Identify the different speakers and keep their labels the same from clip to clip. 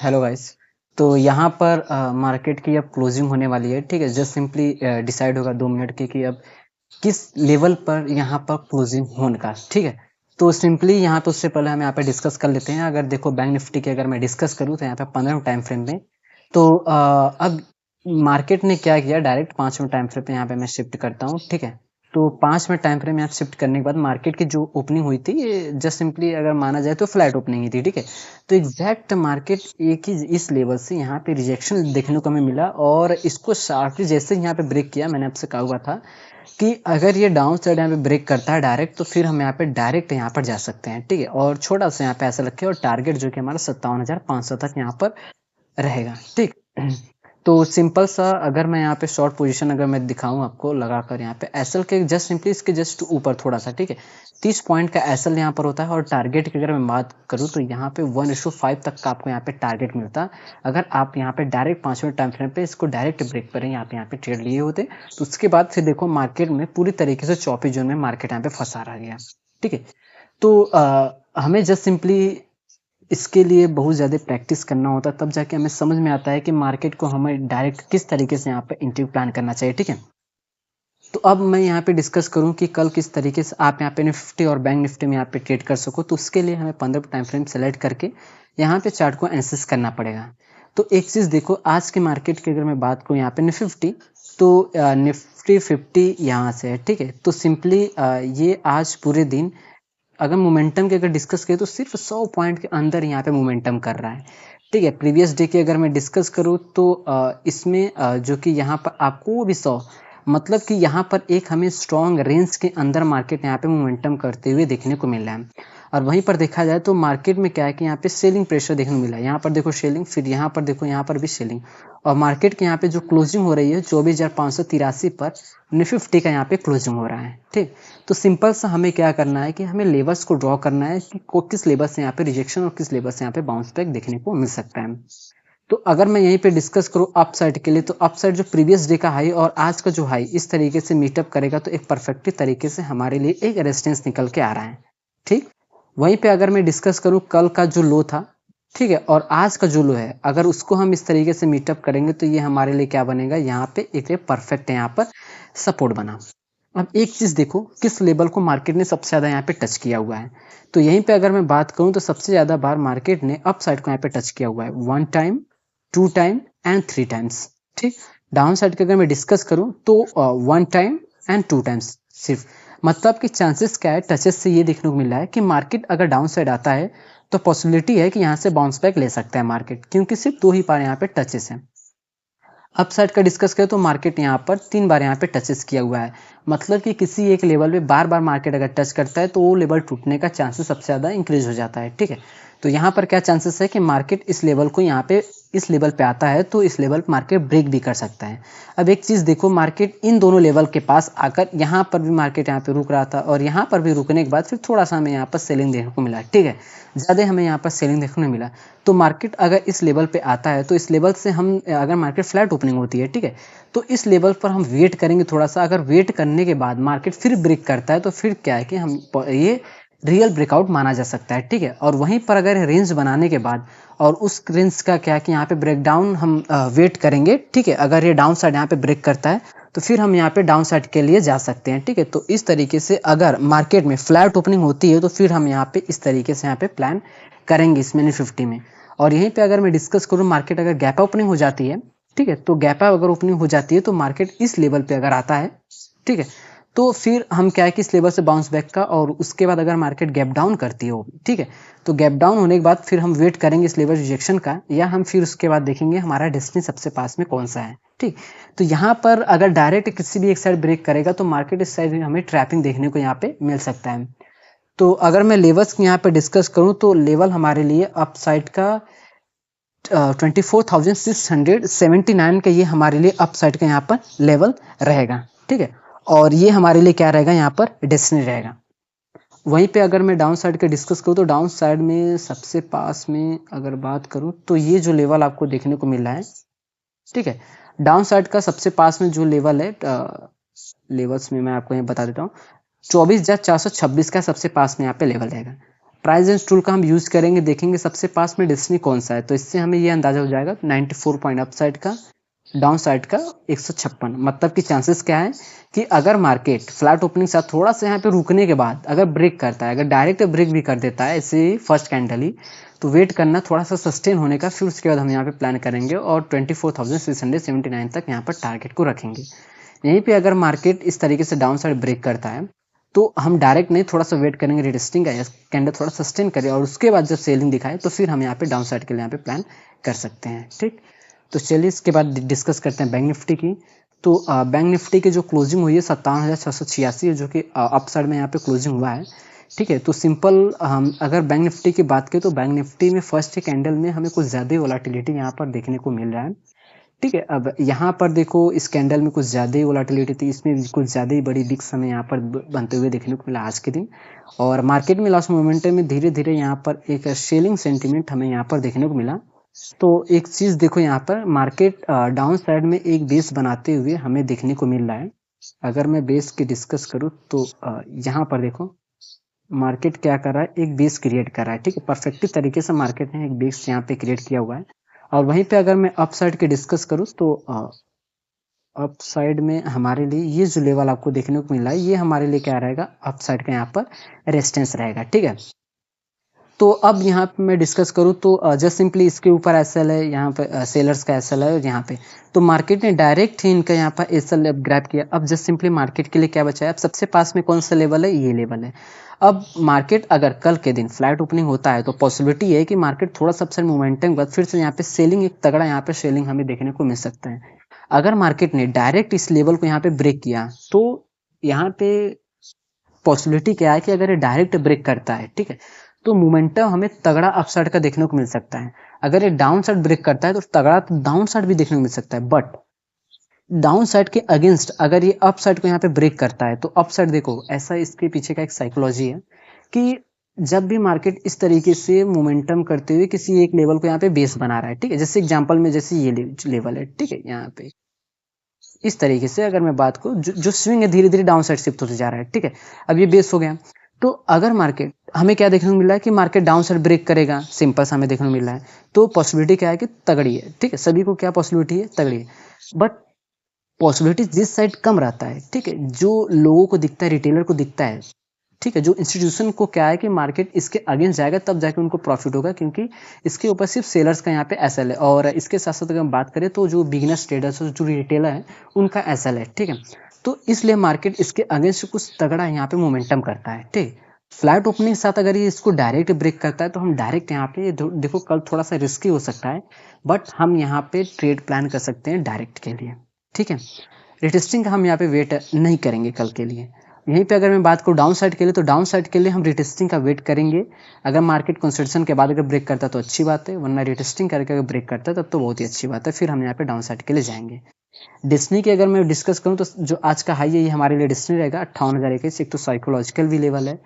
Speaker 1: Hello guys. तो यहाँ पर मार्केट की अब क्लोजिंग होने वाली है। ठीक है, जस्ट सिंपली डिसाइड होगा 2 मिनट के कि अब किस लेवल पर यहाँ पर क्लोजिंग होने का। ठीक है, तो सिंपली यहाँ पे उससे पहले हम यहाँ पे डिस्कस कर लेते हैं। अगर देखो बैंक निफ्टी की अगर मैं डिस्कस करूँ तो यहाँ पे 15 टाइम फ्रेम में तो अब मार्केट ने क्या किया, डायरेक्ट 5वें टाइम फ्रेम पे यहाँ पे मैं शिफ्ट करता हूँ। ठीक है, तो 5वें टाइम फ्रेम यहाँ शिफ्ट करने के बाद मार्केट की जो ओपनिंग हुई थी, ये जस्ट सिंपली अगर माना जाए तो फ्लैट ओपनिंग ही थी। ठीक है, तो एग्जैक्ट मार्केट एक ही इस लेवल से यहाँ पे रिजेक्शन देखने को हमें मिला और इसको शार्पली जैसे ही यहाँ पे ब्रेक किया, मैंने आपसे कहा हुआ था कि अगर ये डाउन साइड यहाँ पे ब्रेक करता है डायरेक्ट, तो फिर हम यहाँ पे डायरेक्ट यहाँ पर जा सकते हैं। ठीक है, और छोटा सा यहाँ पे ऐसा रखे और टारगेट जो कि हमारा 57,500 तक यहाँ पर रहेगा। ठीक, तो सिंपल सा अगर मैं यहाँ पे शॉर्ट पोजीशन अगर मैं दिखाऊं आपको लगाकर यहाँ पे एसएल के जस्ट सिंपली इसके जस्ट ऊपर थोड़ा सा, ठीक है, 30 पॉइंट का एसएल यहाँ पर होता है और टारगेट की अगर मैं बात करूँ तो यहाँ पे 1:5 तक का आपको यहाँ पे टारगेट मिलता है। अगर आप यहाँ पे डायरेक्ट 5वें टाइम फ्रेम पे इसको डायरेक्ट ब्रेक करें यहाँ पे ट्रेड लिए होते, तो उसके बाद फिर देखो मार्केट में पूरी तरीके से चौपी जोन में मार्केट यहाँ पे फंसा रह गया। ठीक है, तो हमें जस्ट सिंपली इसके लिए बहुत ज़्यादा प्रैक्टिस करना होता है, तब जाके हमें समझ में आता है कि मार्केट को हमें डायरेक्ट किस तरीके से यहाँ पे एंट्री प्लान करना चाहिए। ठीक है, तो अब मैं यहाँ पे डिस्कस करूँ कि कल किस तरीके से आप यहाँ पे निफ्टी और बैंक निफ्टी में यहाँ पे ट्रेड कर सको, तो उसके लिए हमें 15 टाइम फ्रेम सेलेक्ट करके यहाँ पे चार्ट को एनालिसिस करना पड़ेगा। तो एक चीज़ देखो, आज के मार्केट की अगर मैं बात करूँ यहाँ पे निफ्टी, तो निफ्टी 50 यहाँ से है। ठीक है, तो सिंपली ये आज पूरे दिन अगर मोमेंटम की अगर डिस्कस करें तो सिर्फ 100 पॉइंट के अंदर यहाँ पे मोमेंटम कर रहा है। ठीक है, प्रीवियस डे की अगर मैं डिस्कस करूँ तो इसमें जो कि यहाँ पर आपको वो भी 100, मतलब कि यहाँ पर एक हमें स्ट्रॉन्ग रेंज के अंदर मार्केट यहाँ पे मोमेंटम करते हुए देखने को मिल रहा है। और वहीं पर देखा जाए तो मार्केट में क्या है कि यहाँ पे सेलिंग प्रेशर देखने को मिला है। यहाँ पर देखो सेलिंग, फिर यहाँ पर देखो यहाँ पर भी सेलिंग, और मार्केट के यहाँ पे जो क्लोजिंग हो रही है 24,583 पर निफ्टी का यहाँ पे क्लोजिंग हो रहा है। ठीक, तो सिंपल सा हमें क्या करना है कि हमें लेवल्स को ड्रॉ करना है कि किस लेवल से यहाँ पे रिजेक्शन और किस लेवल से यहाँ पे बाउंस बैक देखने को मिल सकता है। तो अगर मैं यहीं पे डिस्कस करूँ अप साइड के लिए, तो अप साइड जो प्रीवियस डे का हाई और आज का जो हाई इस तरीके से मीटअप करेगा तो एक परफेक्टली तरीके से हमारे लिए एक रेजिस्टेंस निकल के आ रहा है। ठीक, वहीं पे अगर मैं डिस्कस करूँ कल का जो लो था, ठीक है, और आज का जो लो है, अगर उसको हम इस तरीके से मीटअप करेंगे तो ये हमारे लिए क्या बनेगा, यहाँ पे एक परफेक्ट यहाँ पर सपोर्ट बना। अब एक चीज देखो, किस लेवल को मार्केट ने सबसे ज्यादा यहाँ पे टच किया हुआ है, तो यहीं पे अगर मैं बात करूं तो सबसे ज्यादा बार मार्केट ने अप साइड को यहाँ पे टच किया हुआ है 1 टाइम, 2 टाइम एंड 3 टाइम्स। ठीक, डाउन साइड की अगर मैं डिस्कस करूं तो 1 टाइम एंड 2 टाइम्स सिर्फ, मतलब कि चांसेस क्या है, टचेस से ये देखने को मिल रहा है कि मार्केट अगर डाउन साइड आता है तो पॉसिबिलिटी है कि यहाँ से बाउंस बैक ले सकता है मार्केट, क्योंकि सिर्फ 2 ही बार यहाँ पे टचेस हैं। अप साइड का डिस्कस करें तो मार्केट यहाँ पर 3 बार यहाँ पे टचेस किया हुआ है, मतलब कि किसी एक लेवल पे बार बार मार्केट अगर टच करता है तो वो लेवल टूटने का चांसेस सबसे ज़्यादा इंक्रीज हो जाता है। ठीक है, तो यहाँ पर क्या चांसेस है कि मार्केट इस लेवल को यहाँ पे इस लेवल पे आता है तो इस लेवल पर मार्केट ब्रेक भी कर सकता है। अब एक चीज़ देखो, मार्केट इन दोनों लेवल के पास आकर यहाँ पर भी मार्केट यहाँ पे रुक रहा था और यहाँ पर भी रुकने के बाद फिर थोड़ा सा हमें यहाँ पर सेलिंग देखने को मिला। ठीक है, ज़्यादा हमें यहाँ पर सेलिंग देखने को मिला। तो मार्केट अगर इस लेवल पे आता है तो इस लेवल से हम अगर मार्केट फ्लैट ओपनिंग होती है, ठीक है, तो इस लेवल पर हम वेट करेंगे थोड़ा सा। अगर वेट करने के बाद मार्केट फिर ब्रेक करता है तो फिर क्या है कि हम ये रियल ब्रेकआउट माना जा सकता है। ठीक है, और वहीं पर अगर रेंज बनाने के बाद और उस रेंज का क्या है कि यहाँ पे ब्रेकडाउन हम वेट करेंगे। ठीक है, अगर ये डाउन साइड यहाँ पे ब्रेक करता है तो फिर हम यहाँ पे डाउन साइड के लिए जा सकते हैं। ठीक है, तो इस तरीके से अगर मार्केट में फ्लैट ओपनिंग होती है तो फिर हम यहाँ पे इस तरीके से यहाँ पे प्लान करेंगे इसमें निफ्टी में। और यहीं पे अगर मैं डिस्कस करूँ, मार्केट अगर गैप ओपनिंग हो जाती है, ठीक है, तो गैप अगर ओपनिंग हो जाती है तो मार्केट इस लेवल पे अगर आता है, ठीक है, तो फिर हम क्या है कि इस लेवल से बाउंस बैक का, और उसके बाद अगर मार्केट गैप डाउन करती हो, ठीक है, तो गैप डाउन होने के बाद फिर हम वेट करेंगे इस लेवल रिजेक्शन का, या हम फिर उसके बाद देखेंगे हमारा डेस्टिनी सबसे पास में कौन सा है। ठीक, तो यहाँ पर अगर डायरेक्ट किसी भी एक साइड ब्रेक करेगा तो मार्केट इस साइड हमें ट्रैपिंग देखने को यहाँ पे मिल सकता है। तो अगर मैं लेवल्स यहाँ पे डिस्कस करूँ तो लेवल हमारे लिए अप साइड का 24,679 का ये हमारे लिए अप साइड का यहाँ पर लेवल रहेगा। ठीक है, और ये हमारे लिए क्या रहेगा, यहाँ पर डेस्टिनी रहेगा। वहीं पे अगर मैं डाउन साइड का डिस्कस करूँ तो डाउन साइड में सबसे पास में अगर बात करूँ तो ये जो लेवल आपको देखने को मिल रहा है, ठीक है, डाउन साइड का सबसे पास में जो लेवल है, लेवल्स में मैं आपको यहाँ बता देता हूँ, 24,426 का सबसे पास में यहाँ पे लेवल रहेगा। प्राइस रेंज टूल का हम यूज़ करेंगे, देखेंगे सबसे पास में डेस्टिनी कौन सा है, तो इससे हमें ये अंदाजा हो जाएगा 94 पॉइंट अप साइड का, डाउन साइड का 156। मतलब कि चांसेस क्या है कि अगर मार्केट फ्लैट ओपनिंग साथ थोड़ा सा यहाँ पे रुकने के बाद अगर ब्रेक करता है, अगर डायरेक्ट ब्रेक भी कर देता है ऐसे फर्स्ट कैंडल ही, तो वेट करना थोड़ा सा सस्टेन होने का, फिर उसके बाद हम यहाँ पे प्लान करेंगे और 24,679 तक यहाँ पर टारगेट को रखेंगे। यहीं पे अगर मार्केट इस तरीके से डाउन साइड ब्रेक करता है तो हम डायरेक्ट नहीं, थोड़ा सा वेट करेंगे रिटेस्टिंग का, कैंडल थोड़ा सस्टेन करे और उसके बाद जब सेलिंग दिखाए तो फिर हम यहाँ पे डाउन साइड के लिए यहाँ पे प्लान कर सकते हैं। ठीक, तो चलिए इसके बाद डिस्कस करते हैं बैंक निफ्टी की। तो बैंक निफ्टी की जो क्लोजिंग हुई है 57,686 जो कि अप साइड में यहाँ पे क्लोजिंग हुआ है। ठीक है, तो सिंपल हम अगर बैंक निफ्टी की बात करें तो बैंक निफ्टी में फर्स्ट कैंडल में हमें कुछ ज़्यादा ही वोलाटिलिटी यहाँ पर देखने को मिल रहा है। ठीक है, अब यहाँ पर देखो इस कैंडल में कुछ ज़्यादा ही वोलाटिलिटी थी, इसमें कुछ ज़्यादा ही बड़ी विक्स हमें यहाँ पर बनते हुए देखने को मिला आज के दिन। और मार्केट में लास्ट मोमेंटम में धीरे धीरे यहाँ पर एक सेलिंग सेंटीमेंट हमें यहाँ पर देखने को मिला। तो एक चीज़ देखो, यहाँ पर मार्केट डाउन साइड में एक बेस बनाते हुए हमें देखने को मिल रहा है। अगर मैं बेस की डिस्कस करूँ तो यहाँ पर देखो मार्केट क्या कर रहा है, एक बेस क्रिएट कर रहा है। ठीक है, परफेक्टिव तरीके से मार्केट ने एक बेस यहाँ पे क्रिएट किया हुआ है। और वहीं पे अगर मैं अप साइड की डिस्कस करूँ तो अप साइड में हमारे लिए ये जो लेवल आपको देखने को मिल रहा है, ये हमारे लिए क्या रहेगा, अप साइड का यहाँ पर रेजिस्टेंस रहेगा। ठीक है, तो अब यहाँ पे मैं डिस्कस करूँ तो जस्ट सिंपली इसके ऊपर एसएल है, यहाँ पे सेलर्स का एसएल है, और यहाँ पे तो मार्केट ने डायरेक्ट ही इनका यहाँ पर एसएल ग्रैब किया। अब जस्ट सिंपली मार्केट के लिए क्या बचा है, अब सबसे पास में कौन सा लेवल है, ये लेवल है। अब मार्केट अगर कल के दिन फ्लैट ओपनिंग होता है तो पॉसिबिलिटी है कि मार्केट थोड़ा सबसे मोमेंटम के बाद फिर से यहाँ पे सेलिंग, एक तगड़ा यहाँ पे सेलिंग हमें देखने को मिल सकता है। अगर मार्केट ने डायरेक्ट इस लेवल को यहाँ पे ब्रेक किया तो यहाँ पे पॉसिबिलिटी क्या है कि अगर ये डायरेक्ट ब्रेक करता है, ठीक है, तो मोमेंटम हमें तगड़ा अपसाइड का देखने को मिल सकता है। अगर ये डाउन साइड ब्रेक करता है तो तगड़ा तो डाउन साइड भी देखने को मिल सकता है। बट डाउन साइड के अगेंस्ट अगर ये अप साइड को यहाँ पे ब्रेक करता है तो अप साइड देखो, ऐसा इसके पीछे का एक साइकोलॉजी है कि जब भी मार्केट इस तरीके से मोमेंटम करते हुए किसी एक लेवल को यहाँ पे बेस बना रहा है, ठीक है, जैसे एग्जांपल में जैसे ये लेवल है, ठीक है, यहाँ पे इस तरीके से अगर मैं बात करूँ, जो स्विंग है धीरे धीरे डाउन साइड शिफ्ट होते जा रहा है। ठीक है, अब ये बेस हो गया, तो अगर मार्केट हमें क्या देखने को मिल रहा है कि मार्केट डाउन साइड ब्रेक करेगा, सिंपल सा हमें देखने को मिल रहा है, तो पॉसिबिलिटी क्या है कि तगड़ी है। ठीक है, सभी को क्या पॉसिबिलिटी है, तगड़ी है। बट पॉसिबिलिटी जिस साइड कम रहता है, ठीक है, जो लोगों को दिखता है, रिटेलर को दिखता है, ठीक है, जो इंस्टीट्यूशन को क्या है कि मार्केट इसके अगेंस्ट जाएगा तब जाके उनको प्रॉफिट होगा, क्योंकि इसके ऊपर सिर्फ सेलर्स का यहाँ पे एसएल है। और इसके साथ साथ अगर हम बात करें तो जो बिगिनर्स ट्रेडर्स जो रिटेलर है उनका एसएल है। ठीक है, तो इसलिए मार्केट इसके अगेंस्ट कुछ तगड़ा यहाँ पे मोमेंटम करता है। ठीक, फ्लैट ओपनिंग के साथ अगर ये इसको डायरेक्ट ब्रेक करता है तो हम डायरेक्ट यहाँ पे देखो कल थोड़ा सा रिस्की हो सकता है, बट हम यहाँ पे ट्रेड प्लान कर सकते हैं डायरेक्ट के लिए। ठीक है, रिटेस्टिंग का हम यहाँ पे वेट नहीं करेंगे कल के लिए। यहीं पे अगर मैं बात करूँ डाउन साइड के लिए, तो डाउन साइड के लिए हम रिटेस्टिंग का वेट करेंगे। अगर मार्केट कंसोलिडेशन के बाद अगर ब्रेक करता है तो अच्छी बात है, वरना रिटेस्टिंग करके अगर ब्रेक करता है तब तो बहुत ही अच्छी बात है, फिर हम यहाँ पे डाउन साइड के लिए जाएंगे। डिस्नी की अगर मैं डिस्कस करूँ तो जो आज का हाई है ये हमारे लिए डिस्नी रहेगा 58,021। एक तो साइकोलॉजिकल भी लेवल है।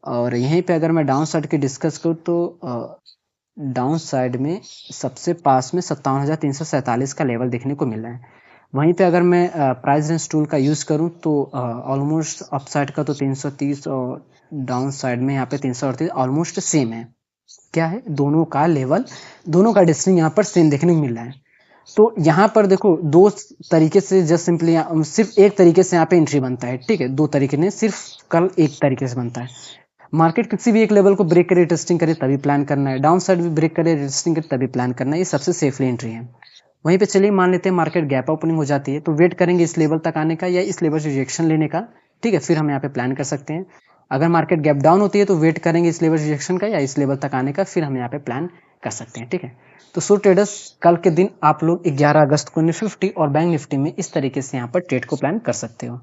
Speaker 1: और यहीं पे अगर मैं डाउन साइड की डिस्कस करूँ तो डाउन साइड में सबसे पास में 57,347 का लेवल देखने को मिल रहा है। वहीं पे अगर मैं प्राइस रेंज टूल का यूज़ करूं तो ऑलमोस्ट अप साइड का तो 330 और डाउन साइड में यहाँ पे 338 ऑलमोस्ट सेम है। क्या है, दोनों का लेवल, दोनों का डिस्टेंस यहाँ पर सेम देखने को मिल रहा है। तो यहाँ पर देखो दो तरीके से जस्ट सिंपली सिर्फ एक तरीके से यहाँ पे एंट्री बनता है। ठीक है, दो तरीके नहीं, सिर्फ कल एक तरीके से बनता है। मार्केट किसी भी एक लेवल को ब्रेक करे टेस्टिंग करे तभी प्लान करना है, डाउन साइड भी ब्रेक करे टेस्टिंग करे तभी प्लान करना है, ये सबसे सेफली एंट्री है। वहीं पे चलिए मान लेते हैं मार्केट गैप ओपनिंग हो जाती है तो वेट करेंगे इस लेवल तक आने का या इस लेवल से रिजेक्शन लेने का। ठीक है, फिर हम यहाँ पे प्लान कर सकते हैं। अगर मार्केट गैप डाउन होती है तो वेट करेंगे इस लेवल रिजेक्शन का या इस लेवल तक आने का, फिर हम यहाँ पे प्लान कर सकते हैं। ठीक है, तो सो ट्रेडर्स कल के दिन आप लोग 11 अगस्त को निफ्टी और बैंक निफ्टी में इस तरीके से यहाँ पर ट्रेड को प्लान कर सकते हो।